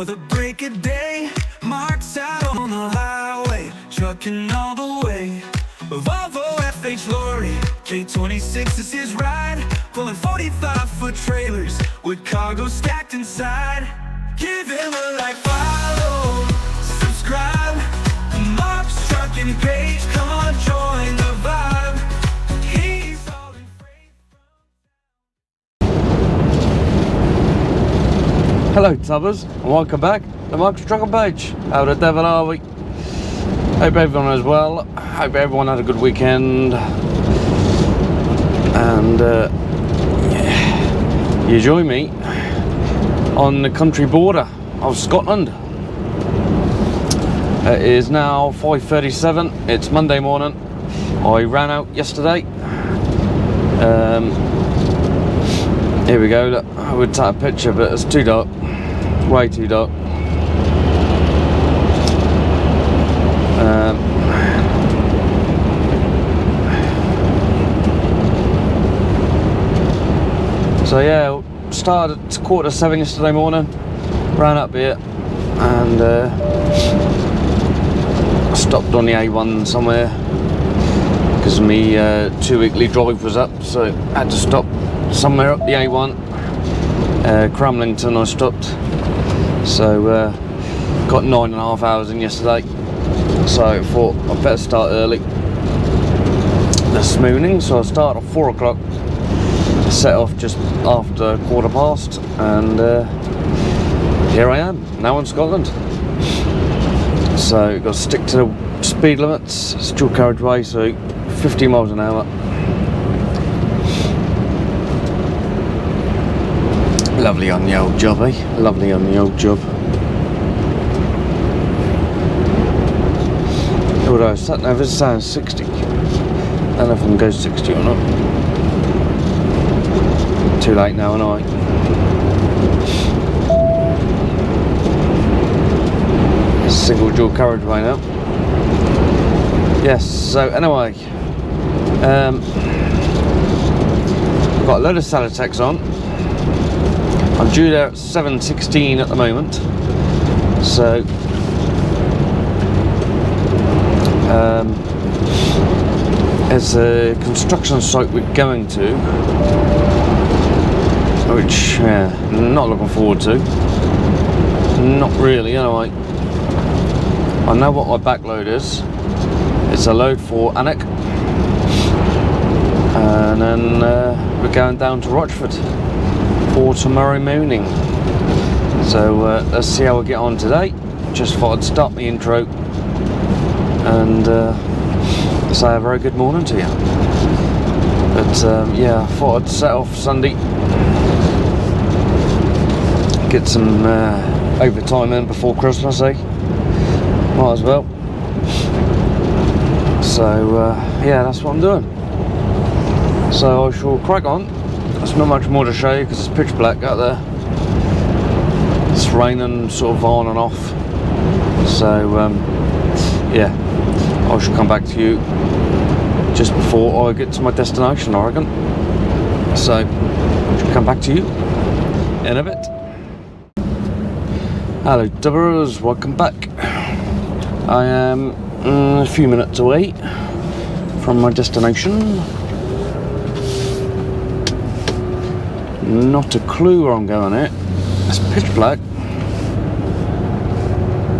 Before the break of day, Marc's out on the highway, trucking all the way. Volvo FH lorry, K26 is his ride, pulling 45-foot trailers with cargo stacked inside. Give him a like, follow, subscribe. Marc's trucking page, come on, join the vibe. He's all in freight. Hello tubbers, and welcome back to Marc's trucking page. How the devil are we? Hope everyone is well. Hope everyone had a good weekend, and yeah, you join me on the country border of Scotland. It is now 5:37. It's Monday morning. I ran out yesterday. Here we go. Look, I would take a picture, but it's too dark. Way too dark. So yeah, started at 7:15 yesterday morning, ran up here, and stopped on the A1 somewhere because my 2-weekly drive was up, so I had to stop somewhere up the A1. Cramlington I stopped, so got 9.5 hours in yesterday, so I thought I'd better start early this morning. So I started at 4 o'clock, set off just after 15:15, and here I am, now in Scotland. So you've got to stick to the speed limits. It's dual carriageway, so 50 miles an hour. Lovely on the old job, eh? Lovely on the old job. Although sat nav is saying 60. I don't know if I can go 60 or not. Too late now, aren't I? Single dual carriageway now. Yes, so anyway, got a load of Salatex on. I'm due there at 7:16 at the moment, so it's a construction site we're going to, which not looking forward to. Not really, anyway. I know what my backload is. It's a load for Alnwick, and then we're going down to Rochford for tomorrow morning. So let's see how we get on today. Just thought I'd start my intro and say a very good morning to you. But yeah, I thought I'd set off Sunday, get some overtime in before Christmas, eh? Might as well. So yeah, that's what I'm doing. So I shall crack on. There's not much more to show you because it's pitch black out there. It's raining sort of on and off. So yeah, I shall come back to you just before I get to my destination, I reckon. So I shall come back to you in a bit. Hello dubbers, welcome back. I am a few minutes away from my destination. Not a clue where I'm going at. It's pitch black.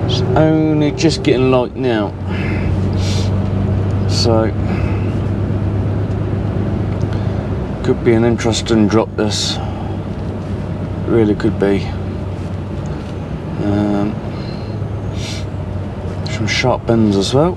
It's only just getting light now. So could be an interesting drop, this. Really could be. Some sharp bends as well.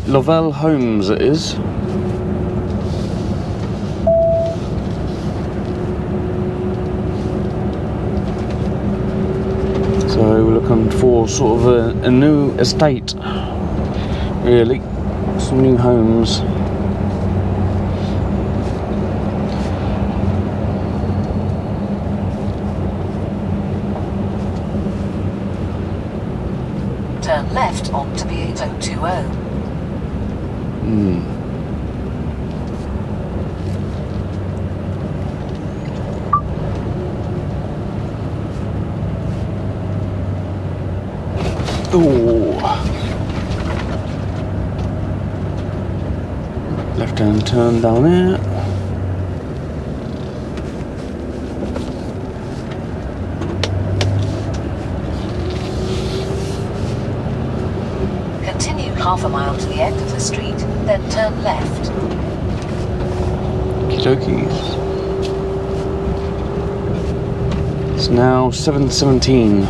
Lovell Homes it is. So we're looking for sort of a new estate, really, some new homes. turn left onto B8020. Ooh. Left hand turn down here. Continue half a mile to the end of the street, then turn left. Okie dokies. It's now 7:17.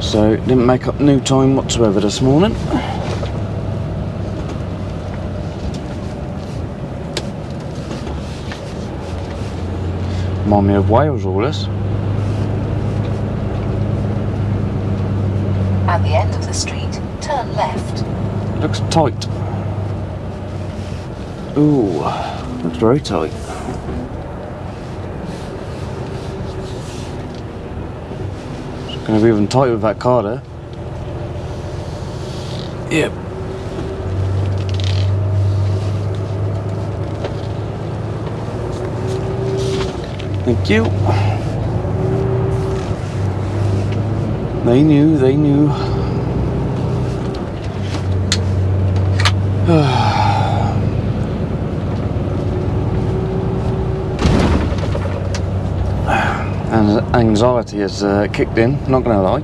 So didn't make up new time whatsoever this morning. Remind me of Wales, all this. At the end of the street, turn left. Looks tight. Ooh, looks very tight. It's going to be even tighter with that car there. Yep. Thank you. They knew. And anxiety has kicked in, not gonna lie.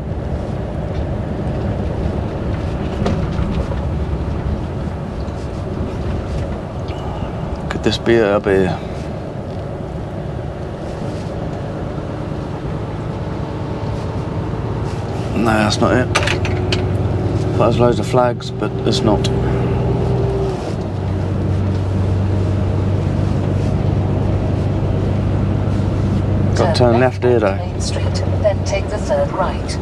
Could this be a beer? No, that's not it. Thought there's loads of flags, but it's not. Got to turn left here though. Main Street, then take the third right.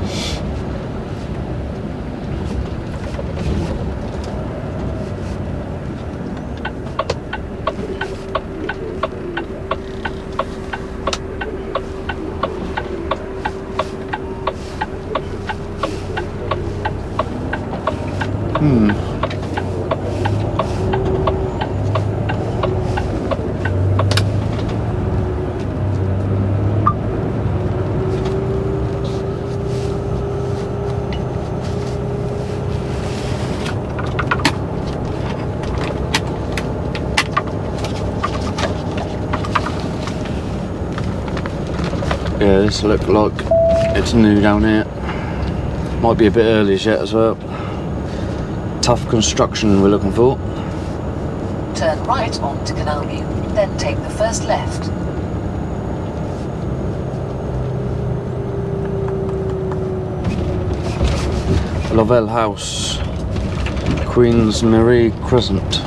Yeah, this looks like it's new down here. Might be a bit early as yet as well. Tough construction we're looking for. Turn right onto Canal View, then take the first left. Lovell House, Queen's Marie Crescent.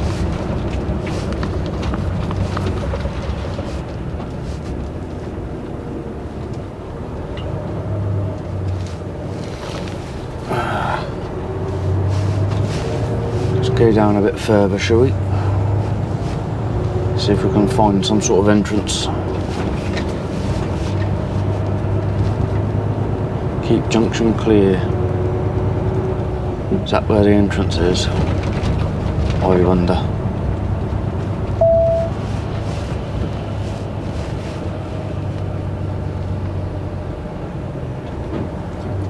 Go down a bit further, shall we? See if we can find some sort of entrance. Keep junction clear. Is that where the entrance is? I wonder.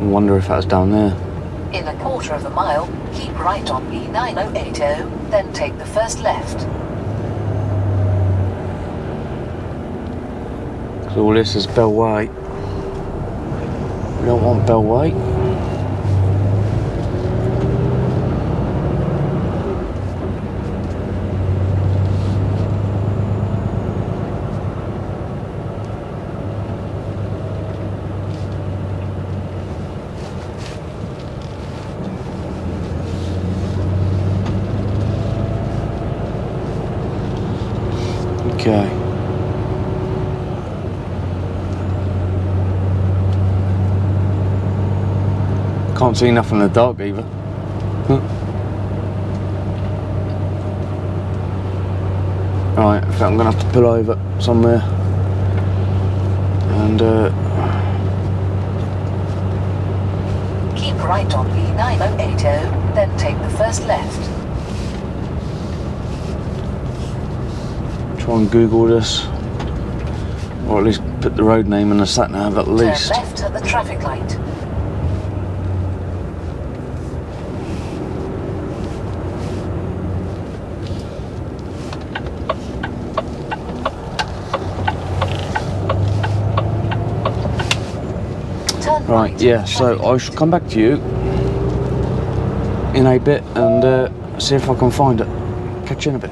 I wonder if that's down there. In a quarter of a mile, keep right on B9080, then take the first left. So all this is Bellway. We don't want Bellway. Okay. Can't see nothing in the dark either. Right, I think I'm gonna have to pull over somewhere and Keep right on E9080, then take the first left. Try and Google this, or at least put the road name in the sat nav at least. Turn left at the traffic light. Turn Right, right yeah, at the so traffic I shall come back to you in a bit and see if I can find it. Catch you in a bit.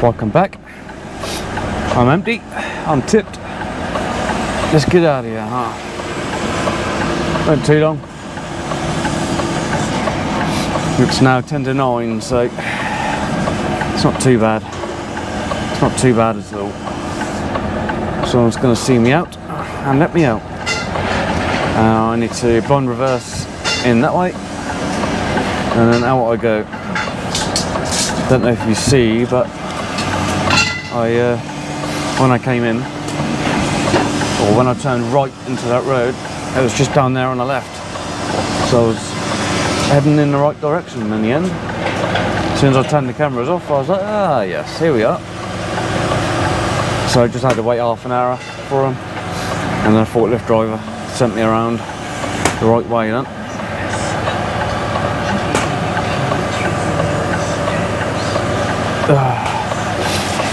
Welcome back. I'm empty. I'm tipped. Let's get out of here, huh? Went too long. It's now 10 to 9, so it's not too bad. It's not too bad at all. Someone's going to see me out and let me out. I need to blind reverse in that way, and then out I go. Don't know if you see, but when I came in, or when I turned right into that road, it was just down there on the left. So I was heading in the right direction in the end. As soon as I turned the cameras off, I was like, ah yes, here we are. So I just had to wait half an hour for him, and then a forklift driver sent me around the right way then.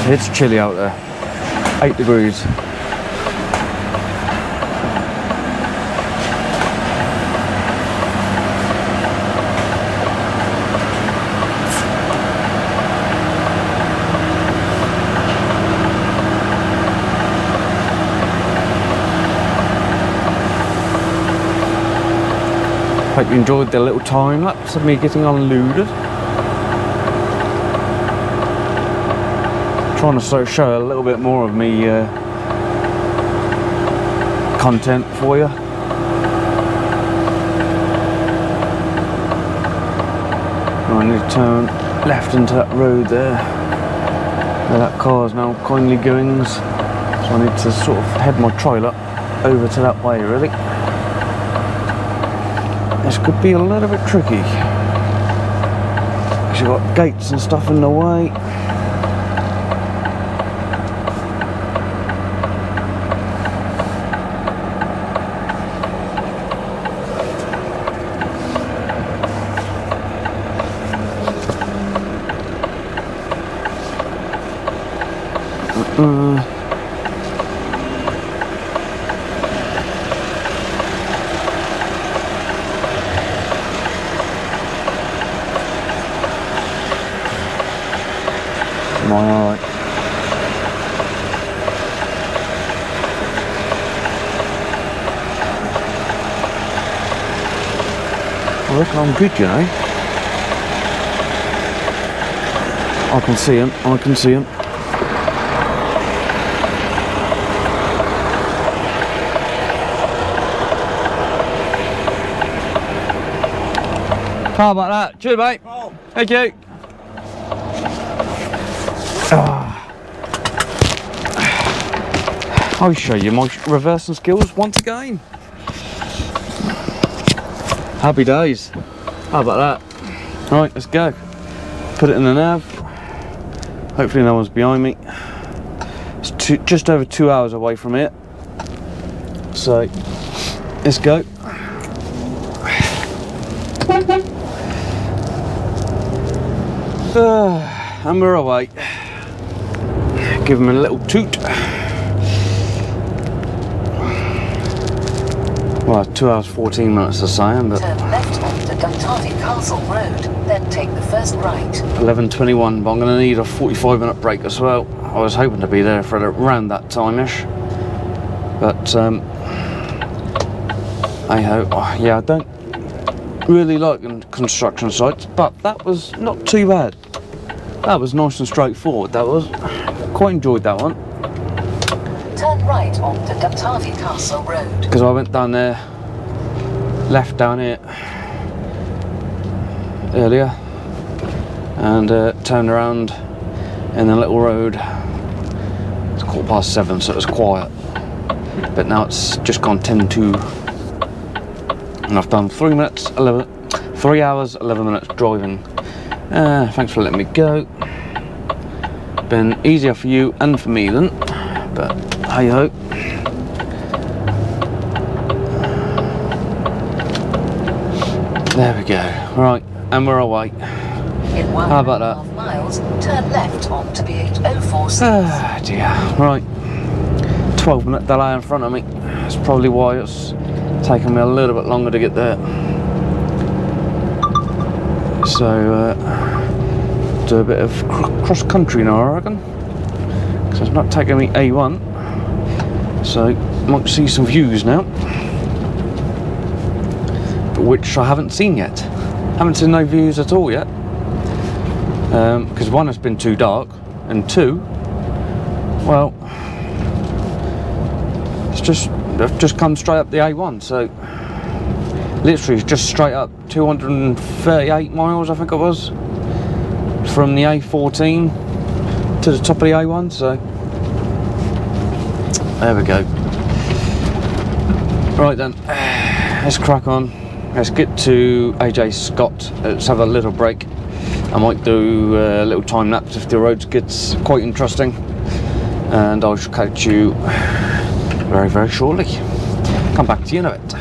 It's chilly out there, 8 degrees. Hope you enjoyed the little time lapse of me getting unloaded. Trying to show a little bit more of me content for you. I need to turn left into that road there, where that car's now kindly going. So I need to sort of head my trailer over to that way really. This could be a little bit tricky, because you've got gates and stuff in the way. Am I alright? I reckon I'm good, you know. I can see him, I can see him. How about that? Cheers, mate. Oh. Thank you. I'll show you my reversing skills once again. Happy days. How about that? Right, let's go. Put it in the nav. Hopefully no one's behind me. It's just over 2 hours away from it. So, let's go. And we're away. Give him a little toot. Well, 2 hours 14 minutes the same, but Turn left onto Duntavie Castle Road, then take the first right. 11:21, but I'm going to need a 45-minute break as well. I was hoping to be there for around that time-ish, but hey-ho. Oh, yeah, I don't really like construction sites, but that was not too bad. That was nice and straightforward, that was. Quite enjoyed that one. Turn right onto Duntavie Castle Road. Because I went down there, left down here earlier, and turned around in a little road. It's 7:15, so it was quiet. But now it's just gone 10 to, and I've done 3 hours 11 minutes driving. Thanks for letting me go. Been easier for you and for me then, but hey ho. There we go. Right, and we're away. In How about that? 1.5 miles, turn left onto B8046. Ah dear. Right. 12-minute delay in front of me. That's probably why it's taken me a little bit longer to get there. So, do a bit of cross country now, I reckon. Because it's not taking me A1. So, might see some views now. Which I haven't seen yet. Haven't seen no views at all yet. Because one, it's been too dark, and two, well, I've just come straight up the A1, so literally it's just straight up 238 miles, I think it was, from the A14 to the top of the A1, so there we go. Right then, let's crack on. Let's get to AJ Scott. Let's have a little break. I might do a little time lapse if the road gets quite interesting, and I shall catch you very, very shortly. Come back to you in a bit.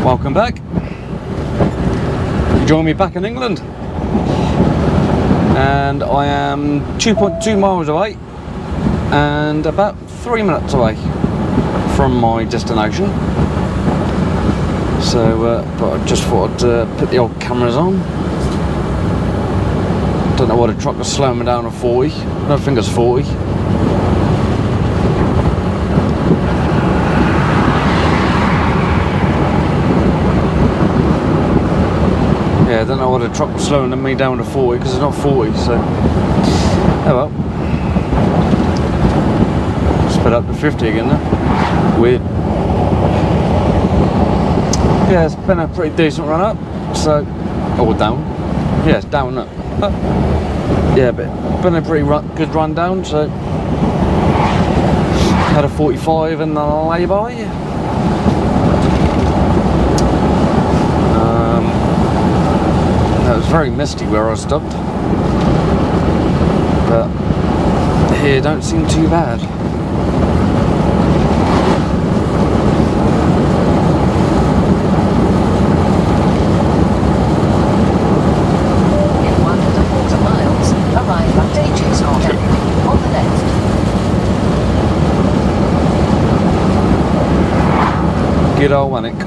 Welcome back. You join me back in England, and I am 2.2 miles away and about 3 minutes away from my destination. So, but I just thought I'd put the old cameras on. Don't know why the truck was slowing me down to 40. I don't think it's 40. Yeah, I don't know why the truck was slowing me down to 40 because it's not 40. So, oh well. Sped up to 50 again now. Weird. Yeah, it's been a pretty decent run up. So, or down. Yeah, it's down up. Yeah, but been a pretty good run down, so had a 45 in the lay-by. It was very misty where I stopped, but here don't seem too bad. Good old Wannick.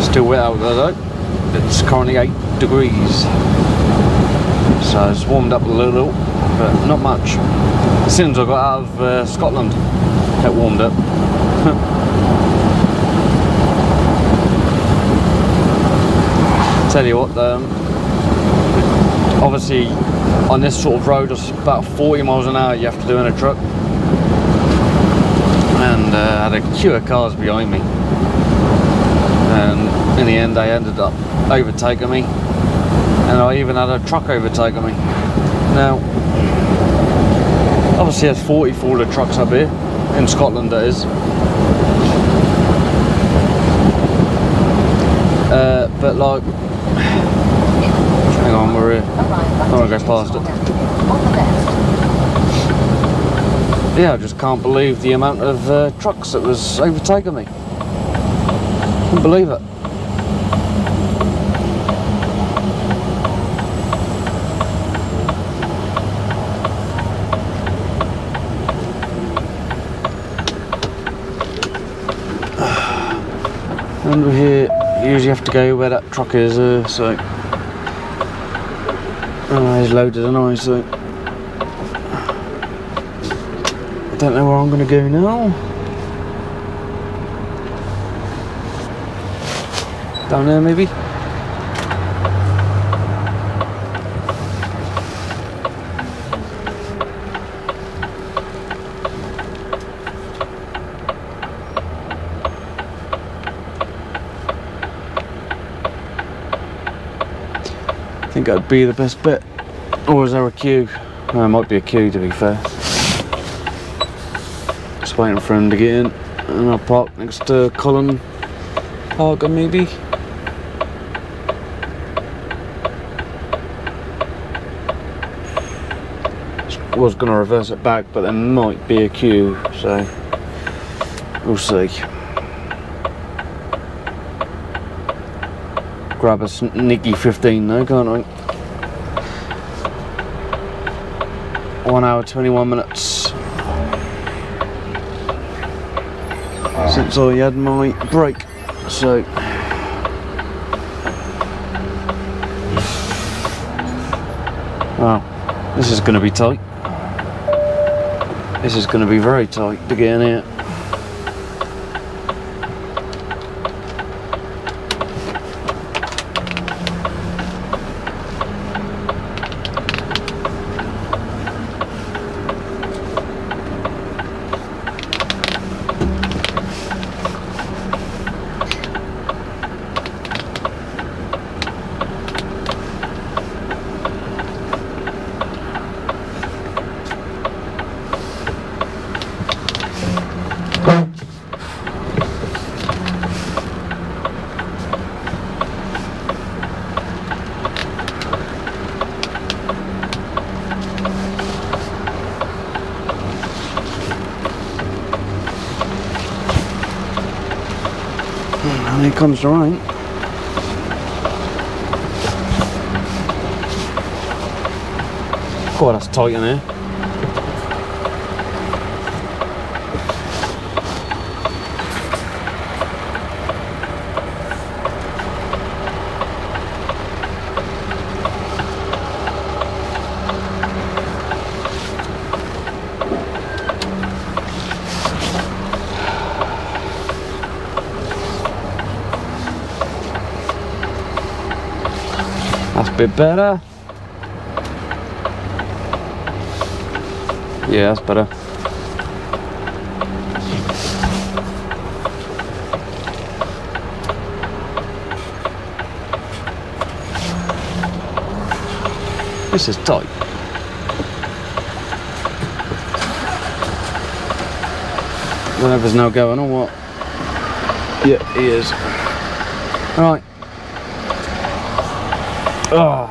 Still wet out there though. It's currently 8 degrees. So it's warmed up a little, but not much. As soon as I got out of Scotland, it warmed up. Tell you what, obviously on this sort of road, it's about 40 miles an hour you have to do in a truck. And I had a queue of cars behind me. And in the end, they ended up overtaking me. And I even had a truck overtaking me. Now, obviously there's 40 for all the trucks up here, in Scotland that is. But like, hang on, we're here. I want to go past it. Yeah, I just can't believe the amount of trucks that was overtaking me. Couldn't believe it. And we're here, you usually have to go where that truck is, so. Oh, he's loaded and I, so. I don't know where I'm going to go now. Down there, maybe? I think that'd be the best bet. Or is there a queue? There might be a queue, to be fair. Just waiting for him to get in. And I'll park next to Colin Parker, maybe. Was going to reverse it back, but there might be a queue, so we'll see. Grab a sneaky 15 though, can't I? 1 hour 21 minutes since I had my break, so wow, this is going to be tight. This is going to be very tight to get in here. And here comes the rain. God, that's tight in here. That's a bit better. Yeah, that's better. This is tight. Whatever's now going on, what? Yeah, he is. Right. Oh,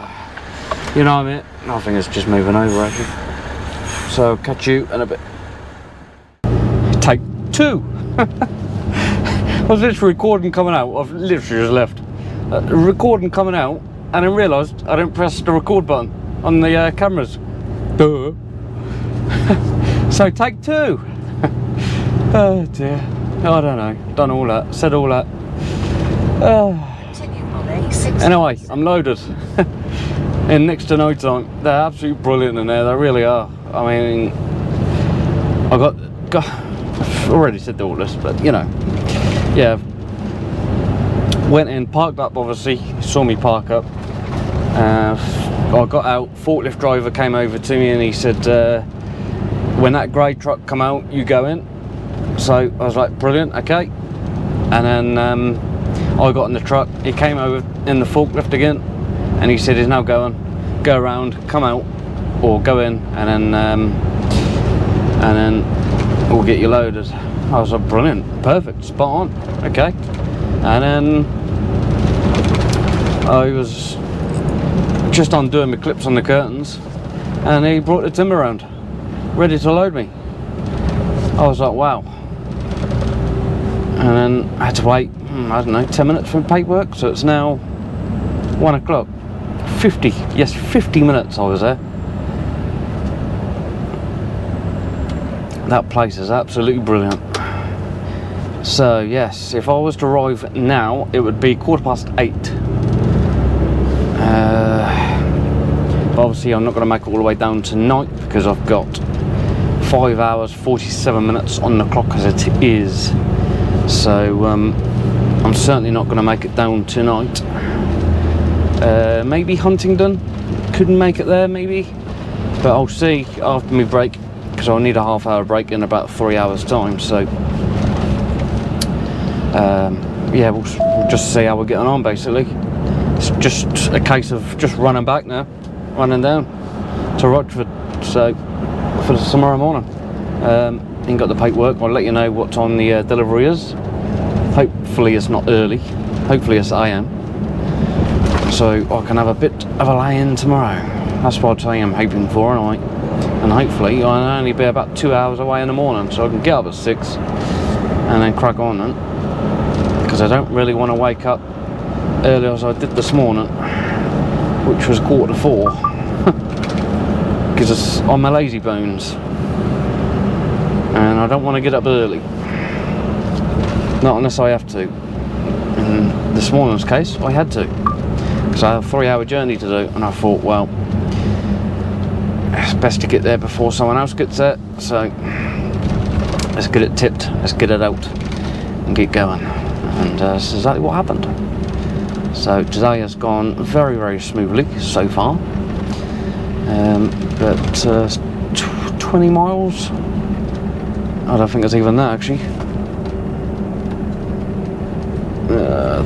you know what I mean? I think it's just moving over actually. So catch you in a bit. Take 2. I was literally recording coming out. I've literally just left. Recording coming out, and then realised I didn't press the record button on the cameras. Duh. So take 2. Oh dear. I don't know. Done all that. Said all that. Anyway, I'm loaded. In next to no time. They're absolutely brilliant in there. They really are. I mean, I've already said all this, but you know, yeah. Went in, parked up. Obviously, saw me park up. I got out. Forklift driver came over to me and he said, "When that grey truck come out, you go in." So I was like, "Brilliant, okay." And then I got in the truck. He came over in the forklift again, and he said, "He's now going. Go around, come out, or go in, and then we'll get you loaded." I was like, "Brilliant, perfect, spot on, okay." And then I was just undoing the clips on the curtains, and he brought the timber around, ready to load me. I was like, wow. And then I had to wait, I don't know, 10 minutes for paperwork, so it's now 1 o'clock. 50 minutes I was there. That place is absolutely brilliant. So yes, if I was to arrive now, it would be 8:15. But obviously I'm not going to make it all the way down tonight because I've got 5 hours 47 minutes on the clock as it is. So I'm certainly not going to make it down tonight. Maybe Huntingdon, couldn't make it there maybe, but I'll see after my break, because I'll need a half-hour break in about 3 hours time. So yeah, we'll just see how we're getting on basically. It's just a case of just running back now, running down to Rochford, so for tomorrow morning. Ain't got the paperwork. I'll let you know what time the delivery is. Hopefully it's not early, hopefully it's AM, so I can have a bit of a lay-in tomorrow. That's what I'm hoping for anyway. And hopefully I'll only be about 2 hours away in the morning, so I can get up at 6 and then crack on then, because I don't really want to wake up early as I did this morning, which was 4:45, because it's on my lazy bones and I don't want to get up early, not unless I have to. In this morning's case I had to, because I had a 3-hour journey to do, and I thought, well, it's best to get there before someone else gets there, so let's get it tipped, let's get it out and get going. And that's exactly what happened. So today has gone very, very smoothly so far, but 20 miles, I don't think it's even that actually.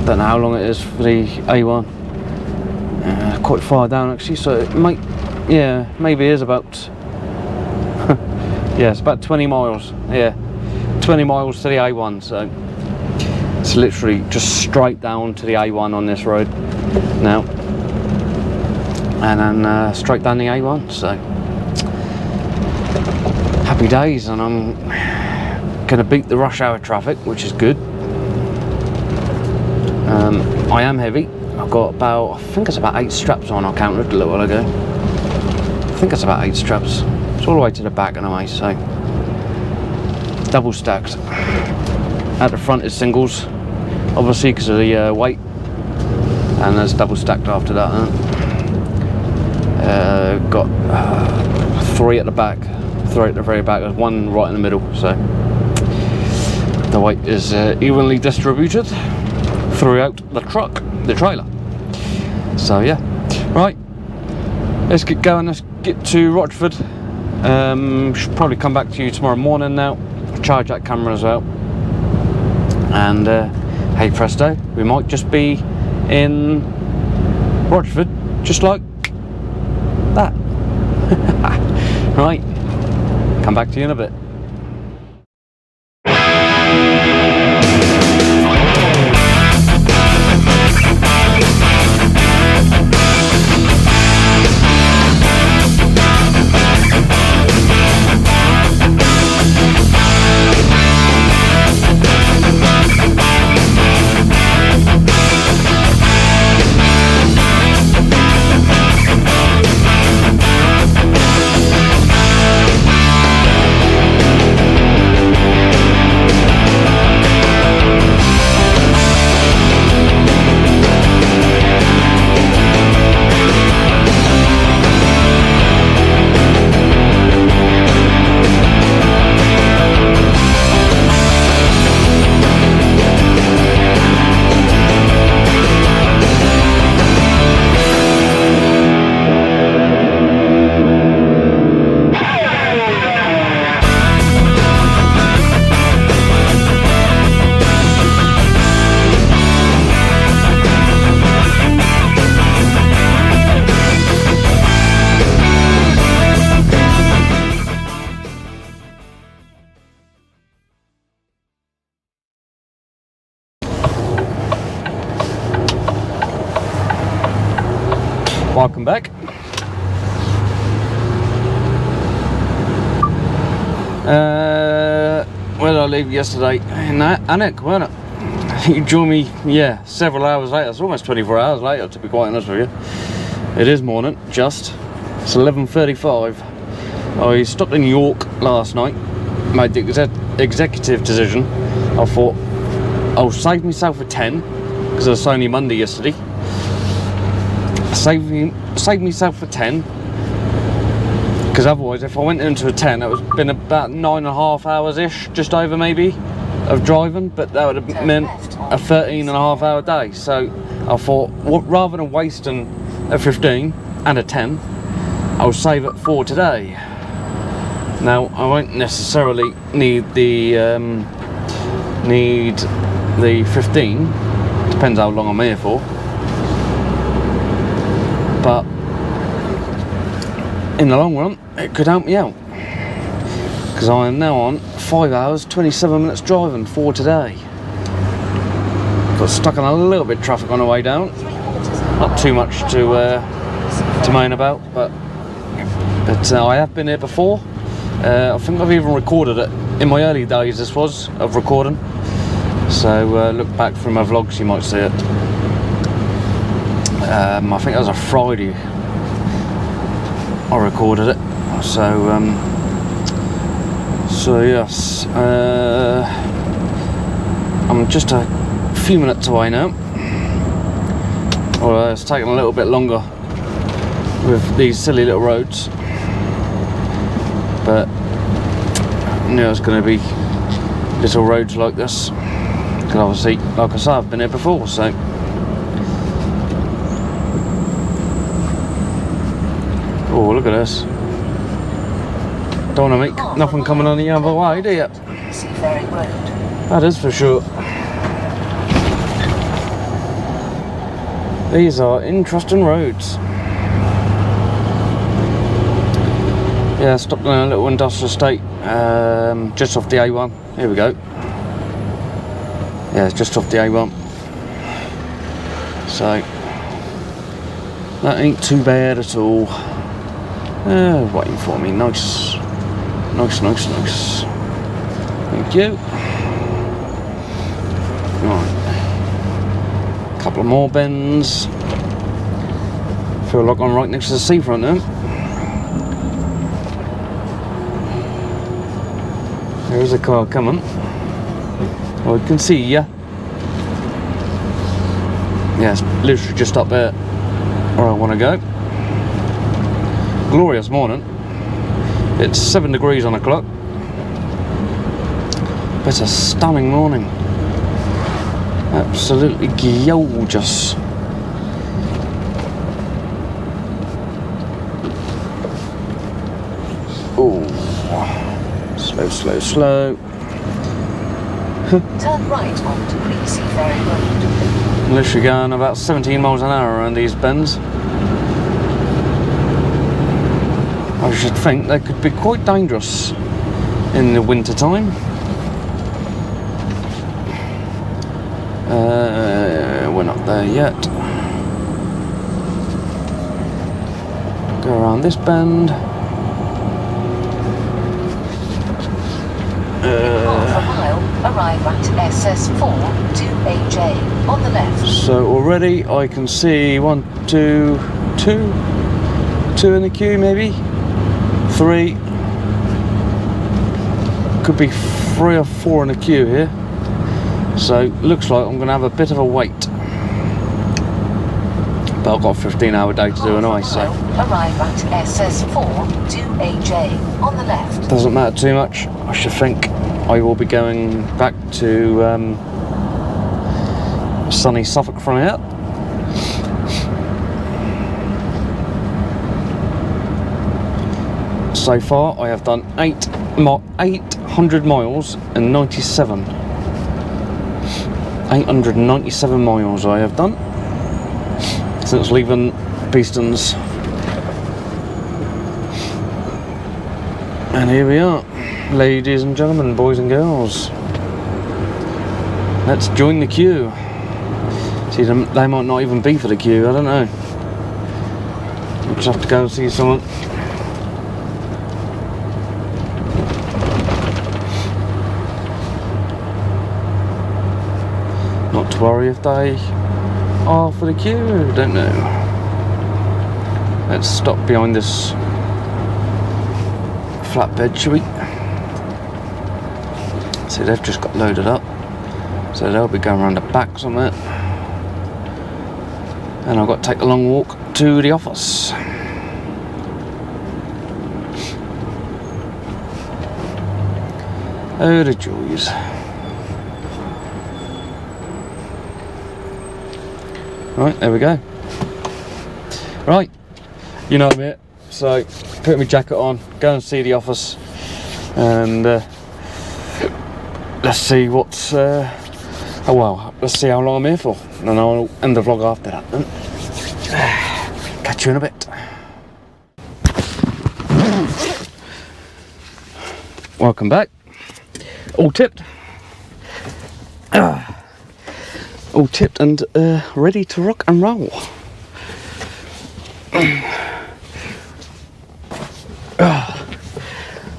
Don't know how long it is for the A1, quite far down actually, so it might, yeah, maybe it is about yeah, it's about 20 miles, yeah, 20 miles to the A1, so it's literally just straight down to the A1 on this road now, and then straight down the A1, so happy days. And I'm gonna beat the rush hour traffic, which is good. I am heavy. I've got about, I think it's about 8 straps on. I counted a little while ago. I think it's about 8 straps. It's all the way to the back anyway, so double stacked. At the front is singles, obviously because of the weight, and there's double stacked after that. Got 3 at the back, 3 at the very back. There's 1 right in the middle, so the weight is evenly distributed throughout the truck, the trailer. So yeah, right, let's get going. Let's get to Rochford. Should probably come back to you tomorrow morning now, charge that camera as well, and hey presto, we might just be in Rochford just like that. Right, come back to you in a bit. Welcome back. Where did I leave yesterday? In Alnwick, weren't it? You joined me, yeah, several hours later. It's almost 24 hours later, to be quite honest with you. It is morning, just. It's 11:35. I stopped in York last night, made the executive decision. I thought I'll save myself a 10 because it was only Monday yesterday. Save myself a 10 because otherwise if I went into a 10 it would have been about 9.5 hours ish, just over maybe, of driving, but that would have meant a 13.5 hour day. So I thought, rather than wasting a 15 and a 10, I'll save it for today. Now I won't necessarily need the 15, depends how long I'm here for, but in the long run it could help me out because I am now on 5 hours 27 minutes driving for today. Got stuck on a little bit of traffic on the way down, not too much to moan about, but I have been here before. I think I've even recorded it in my early days, this was, of recording, so look back through my vlogs, you might see it. I think that was a Friday I recorded it, so yes, I'm just a few minutes away now. Well, it's taken a little bit longer with these silly little roads, but I knew it was going to be little roads like this because obviously, like I say, I've been here before, so oh, look at this. Don't want to make nothing coming on the other way, do you? Seafaring Road. That is for sure. These are interesting roads. Yeah, stopped in a little industrial estate, just off the A1. Here we go. Yeah, it's just off the A1. So, that ain't too bad at all. Waiting for me, nice. Nice. Thank you. Right. couple of more bends. Feel like I'm right next to the seafront now. There's a car coming. I can see ya. Yeah, it's literally just up there where I want to go. Glorious morning. It's 7 degrees on the clock. But it's a stunning morning. Absolutely gorgeous. Oh, slow, slow, slow. Turn right onto Greasy Ferry Road. Literally going about 17 miles an hour around these bends. I should think they could be quite dangerous in the winter time. We're not there yet. Go around this bend. Half a mile, arrive at SS4 2AJ on the left. So already I can see 1, 2 in the queue, maybe 3. Could be 3 or 4 in the queue here. So looks like I'm going to have a bit of a wait. But I've got a 15-hour day to do anyway, so arrive at SS4 2AJ on the left. Doesn't matter too much. I should think I will be going back to sunny Suffolk from here. So far I have done 800 miles and 97. 897 miles I have done since leaving Beestons. And here we are, ladies and gentlemen, boys and girls. Let's join the queue. See, they might not even be for the queue, I don't know. We'll just have to go and see someone. Not to worry if they are for the queue, don't know. Let's stop behind this flatbed, shall we? See, they've just got loaded up, so they'll be going around the back somewhere. And I've got to take a long walk to the office. Oh, the joys. Right, there we go. Right, you know me, so put my jacket on, go and see the office, and let's see what's oh well, let's see how long I'm here for, and I'll end the vlog after that then. Catch you in a bit. Welcome back. All tipped. All tipped and ready to rock and roll.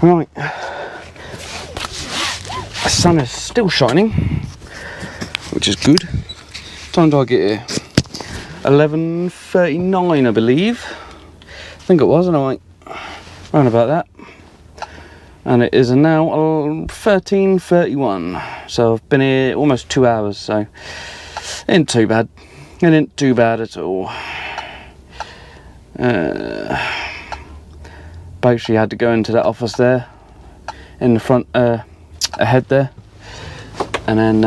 Right, the sun is still shining, which is good. What time do I get here? 11:39, I believe. I think it was, anyway. Round about that. And it is now 13:31. So I've been here almost 2 hours, so ain't too bad. It ain't too bad at all. Basically had to go into that office there in the front ahead there, and then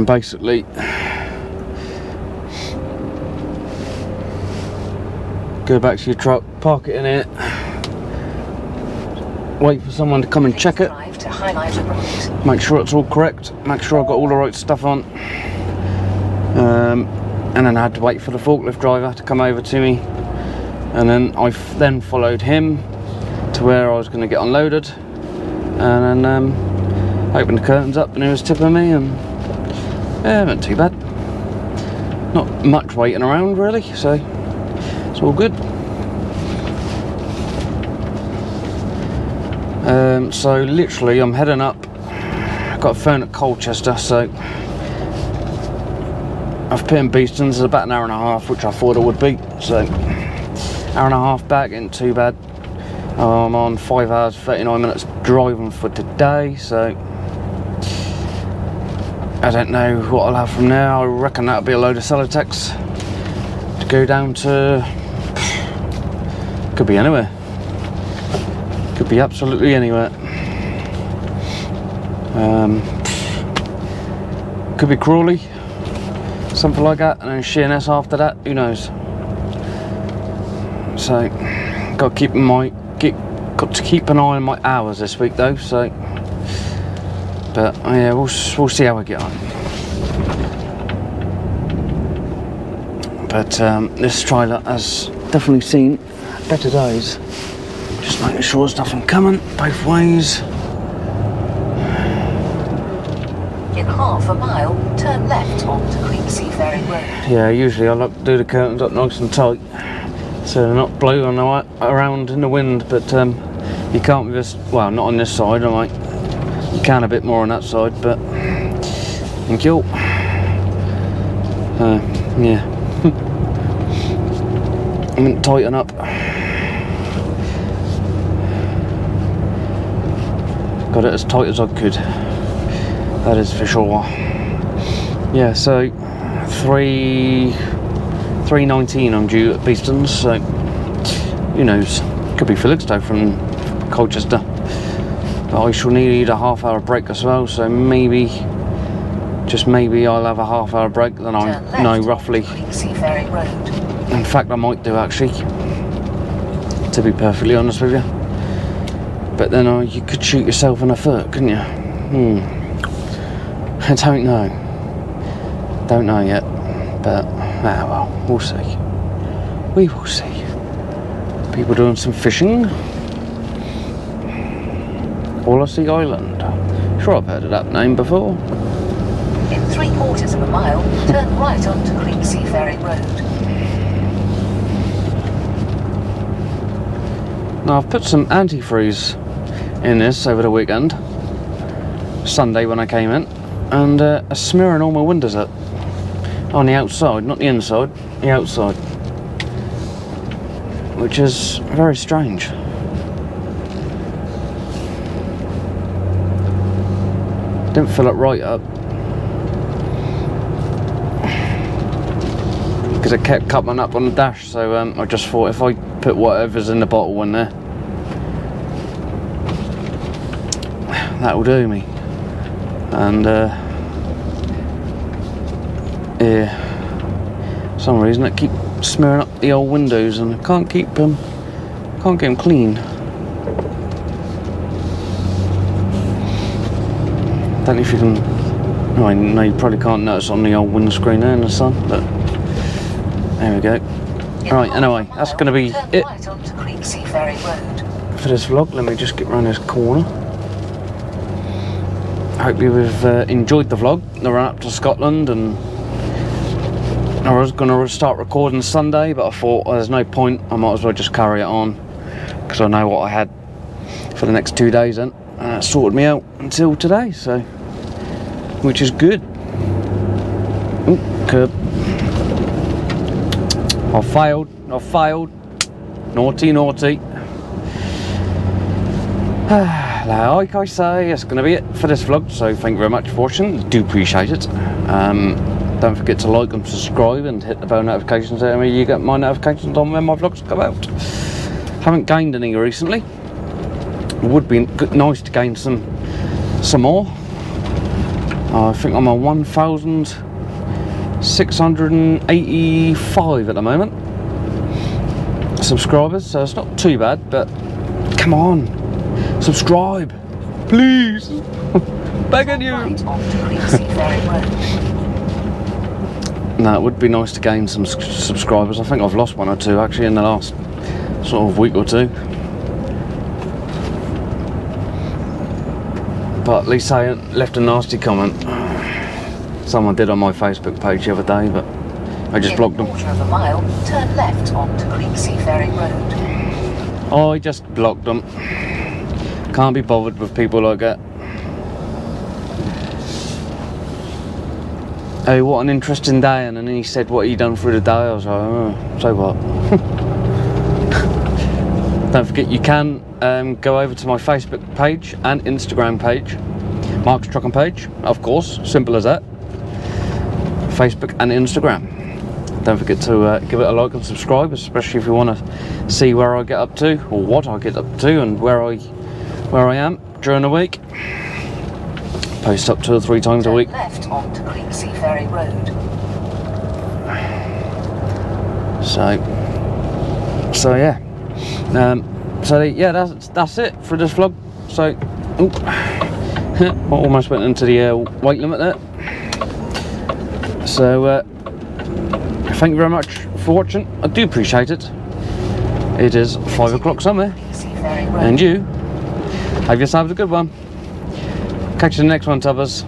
basically go back to your truck, park it in here, wait for someone to come and check it, make sure it's all correct, make sure I've got all the right stuff on, and then I had to wait for the forklift driver to come over to me, and then I then followed him to where I was going to get unloaded, and then opened the curtains up and he was tipping me, and yeah, it wasn't too bad. Not much waiting around really, so it's all good. So literally I'm heading up I've got a phone at Colchester, so I've put in Beeston's. It's about an hour and a half, which I thought it would be. So, hour and a half back, ain't too bad. I'm on 5 hours 39 minutes driving for today, so I don't know what I'll have from there. I reckon that'll be a load of Celotex to go down to, could be anywhere, could be absolutely anywhere. Could be Crawley, something like that, and then Sheerness after that, who knows. So got to keep an eye on my hours this week though, so but yeah, we'll see how we get on. But this trailer has definitely seen better days. Just making sure there's nothing coming both ways. In half a mile, turn left onto Creeksea Ferry Road. Yeah, usually I like to do the curtains up nice and tight, so they're not blowing around in the wind, but you can't be this, well, not on this side, alright. You can a bit more on that side, but thank you. Yeah. I'm going to tighten up. Got it as tight as I could. That is for sure. Yeah, so 3:19 I'm due at Beeston's, so who knows, could be Felixstowe from Colchester, but I shall need a half-hour break as well, so maybe, just maybe, I'll have a half-hour break, then I know roughly. Ferry Road. In fact, I might do actually, to be perfectly honest with you, but then you could shoot yourself in the foot, couldn't you? I don't know yet, but well, we'll see. We will see. People doing some fishing. Wallasey Island. Sure, I've heard of that name before. In 3/4 of a mile, turn right onto Creeksea Ferry Road. Now, I've put some antifreeze in this over the weekend, Sunday when I came in, and smearing all my windows up on the outside, not the inside, the outside, which is very strange. Didn't fill it right up because it kept coming up on the dash, so I just thought if I put whatever's in the bottle in there, that'll do me. And yeah, for some reason it keeps smearing up the old windows, and I can't get them clean. Don't know if you can. I know you probably can't notice on the old windscreen there in the sun, but there we go. Right, anyway, that's going to be it for this vlog. Let me just get around this corner. Hope you've enjoyed the vlog, the run up to Scotland, and I was going to start recording Sunday, but I thought, well, there's no point, I might as well just carry it on, because I know what I had for the next 2 days then, and that sorted me out until today, so, which is good. Ooh, curb. I failed, naughty. Like I say, it's going to be it for this vlog, so thank you very much for watching, do appreciate it. Don't forget to like and subscribe and hit the bell notifications there, you get my notifications on when my vlogs come out. Haven't gained any recently. It would be nice to gain some more. I think I'm on 1,685 at the moment subscribers, so it's not too bad, but come on, subscribe, please. Begging you. No, it would be nice to gain some subscribers. I think I've lost 1 or 2 actually in the last sort of week or 2. But at least I left a nasty comment. Someone did on my Facebook page the other day, but I just blocked them. In 1/4 of a mile, turn left onto Creeksea Ferry Road. I just blocked them. Can't be bothered with people like that. "Oh, what an interesting day," and then he said what he done through the day. I was like, "Oh, so what?" Don't forget, you can go over to my Facebook page and Instagram page, Marc's Trucking page, of course, simple as that. Facebook and Instagram. Don't forget to give it a like and subscribe, especially if you want to see where I get up to, or what I get up to, and where I am during the week. Post up 2 or 3 times a week. Left onto Creeksea Ferry Road. So yeah. So yeah, that's it for this vlog. So, I almost went into the weight limit there. So thank you very much for watching. I do appreciate it. It is 5 o'clock somewhere, and you have yourselves a good one. Catch you in the next one, tubbers.